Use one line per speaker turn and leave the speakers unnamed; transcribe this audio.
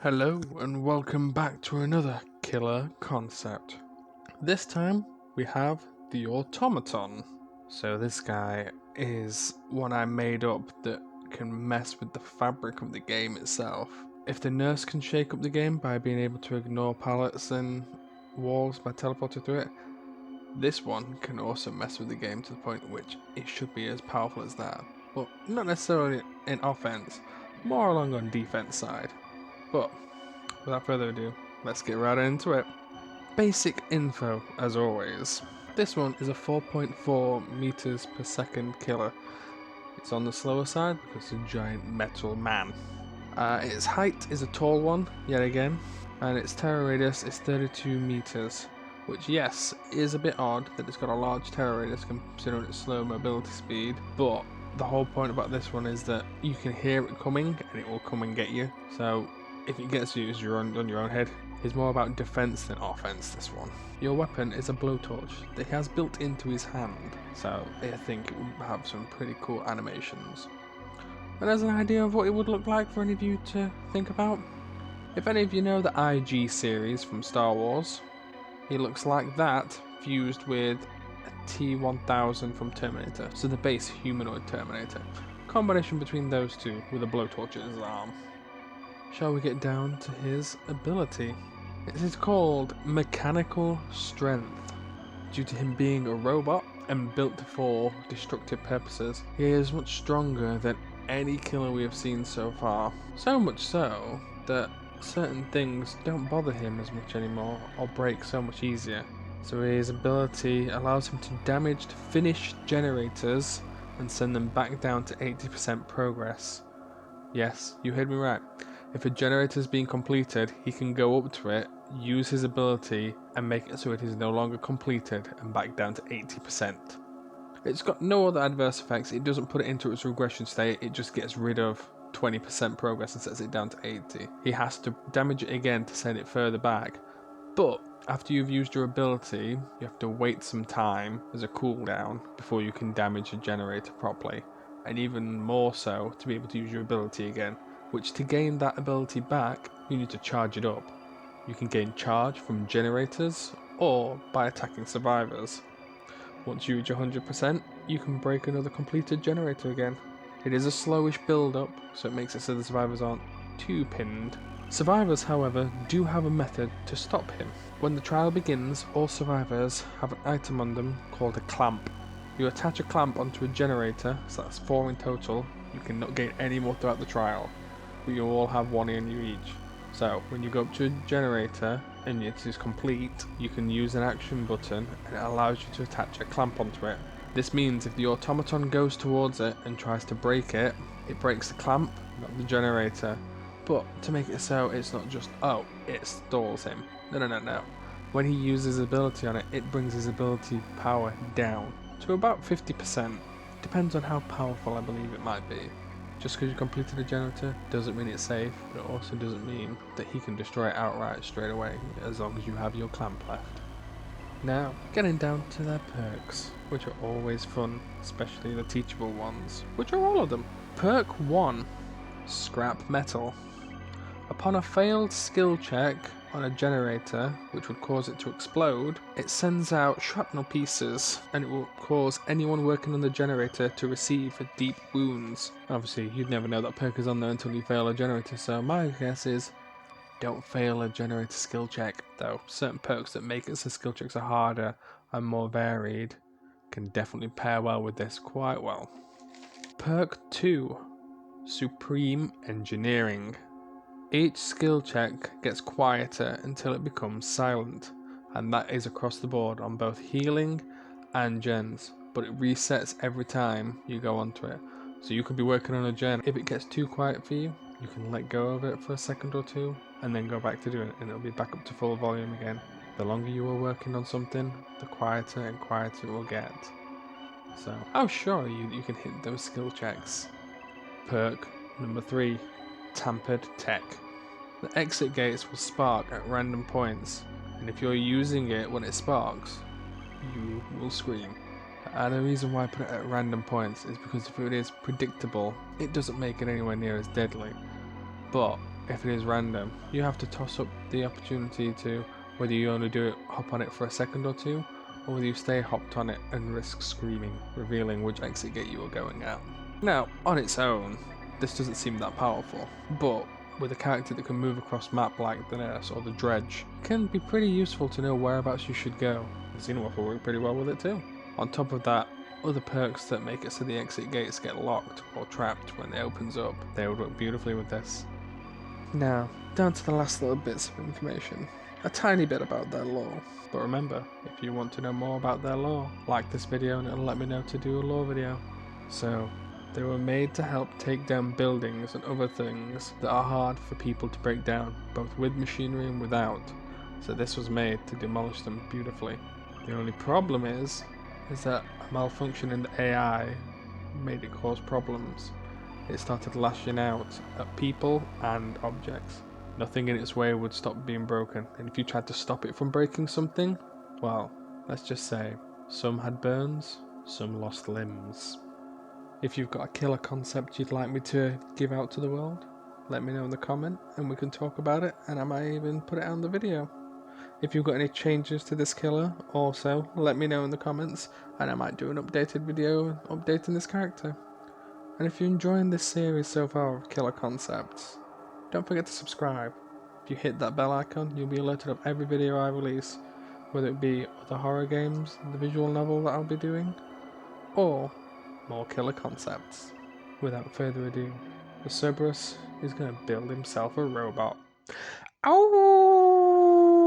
Hello and welcome back to another killer concept. This time we have the Automaton. So this guy is one I made up that can mess with the fabric of the game itself. If the nurse can shake up the game by being able to ignore pallets and walls by teleporting through it, this one can also mess with the game to the point at which it should be as powerful as that. But not necessarily in offense, more along on defense side. But without further ado, let's get right into it. Basic info, as always. This one is a 4.4 meters per second killer. It's on the slower side because it's a giant metal man. Its height is a tall one, yet again, and its terror radius is 32 meters, which, yes, is a bit odd that it's got a large terror radius considering its slow mobility speed, but the whole point about this one is that you can hear it coming and it will come and get you. So if it gets you, you're on your own head. It's more about defense than offense, this one. Your weapon is a blowtorch that he has built into his hand, so I think it will have some pretty cool animations. And as an idea of what it would look like for any of you to think about, if any of you know the IG series from Star Wars, he looks like that fused with a T-1000 from Terminator, so the base humanoid Terminator. Combination between those two with a blowtorch in his arm. Shall we get down to his ability? It is called Mechanical Strength. Due to him being a robot and built for destructive purposes, he is much stronger than any killer we have seen so far. So much so that certain things don't bother him as much anymore or break so much easier. So his ability allows him to damage finished generators and send them back down to 80% progress. Yes, you heard me right. If a generator is being completed, he can go up to it, use his ability, and make it so it is no longer completed and back down to 80%. It's got no other adverse effects, it doesn't put it into its regression state, it just gets rid of 20% progress and sets it down to 80. He has to damage it again to send it further back, but after you've used your ability, you have to wait some time as a cooldown before you can damage a generator properly, and even more so to be able to use your ability again. Which to gain that ability back, you need to charge it up. You can gain charge from generators or by attacking survivors. Once you reach 100%, you can break another completed generator again. It is a slowish build up, so it makes it so the survivors aren't too pinned. Survivors, however, do have a method to stop him. When the trial begins, all survivors have an item on them called a clamp. You attach a clamp onto a generator, so that's 4 in total. You cannot gain any more throughout the trial, but you all have 1 in you each. So when you go up to a generator and it is complete, you can use an action button and it allows you to attach a clamp onto it. This means if the automaton goes towards it and tries to break it, it breaks the clamp, not the generator. But to make it so it's not just, oh, it stalls him. No. When he uses his ability on it, it brings his ability power down to about 50%. Depends on how powerful I believe it might be. Just because you completed a generator doesn't mean it's safe, but it also doesn't mean that he can destroy it outright straight away, as long as you have your clamp left. Now, getting down to their perks, which are always fun, especially the teachable ones, which are all of them. Perk 1, Scrap Metal. Upon a failed skill check on a generator, which would cause it to explode, it sends out shrapnel pieces, and it will cause anyone working on the generator to receive deep wounds. Obviously, you'd never know that perk is on there until you fail a generator, so my guess is don't fail a generator skill check, though certain perks that make it so skill checks are harder and more varied can definitely pair well with this quite well. Perk 2, Supreme Engineering. Each skill check gets quieter until it becomes silent, and that is across the board on both healing and gens, but it resets every time you go onto it. So you could be working on a gen, if it gets too quiet for you, you can let go of it for a second or two, and then go back to doing it, and it'll be back up to full volume again. The longer you are working on something, the quieter and quieter it will get. So, how sure are you can hit those skill checks? Perk number 3, Tampered Tech. The exit gates will spark at random points, and if you're using it when it sparks, you will scream. And the reason why I put it at random points is because if it is predictable, it doesn't make it anywhere near as deadly. But if it is random, you have to toss up the opportunity to whether you only hop on it for a second or two, or whether you stay hopped on it and risk screaming, revealing which exit gate you are going out. Now, on its own, this doesn't seem that powerful, but with a character that can move across map like the Nurse or the Dredge, it can be pretty useful to know whereabouts you should go. The Xenomorph will work pretty well with it too. On top of that, other perks that make it so the exit gates get locked or trapped when it opens up, they would work beautifully with this. Now, down to the last little bits of information. A tiny bit about their lore. But remember, if you want to know more about their lore, like this video and it'll let me know to do a lore video. So, they were made to help take down buildings and other things that are hard for people to break down, both with machinery and without. So this was made to demolish them beautifully. The only problem is that a malfunction in the AI made it cause problems. It started lashing out at people and objects. Nothing in its way would stop being broken, and if you tried to stop it from breaking something, well, let's just say, some had burns, some lost limbs. If you've got a killer concept you'd like me to give out to the world, let me know in the comment and we can talk about it, and I might even put it on the video. If you've got any changes to this killer, also let me know in the comments, and I might do an updated video updating this character. And if you're enjoying this series so far of killer concepts, don't forget to subscribe. If you hit that bell icon, you'll be alerted of every video I release, whether it be other horror games, the visual novel that I'll be doing, or more killer concepts. Without further ado, the Cerberus is going to build himself a robot. Ow!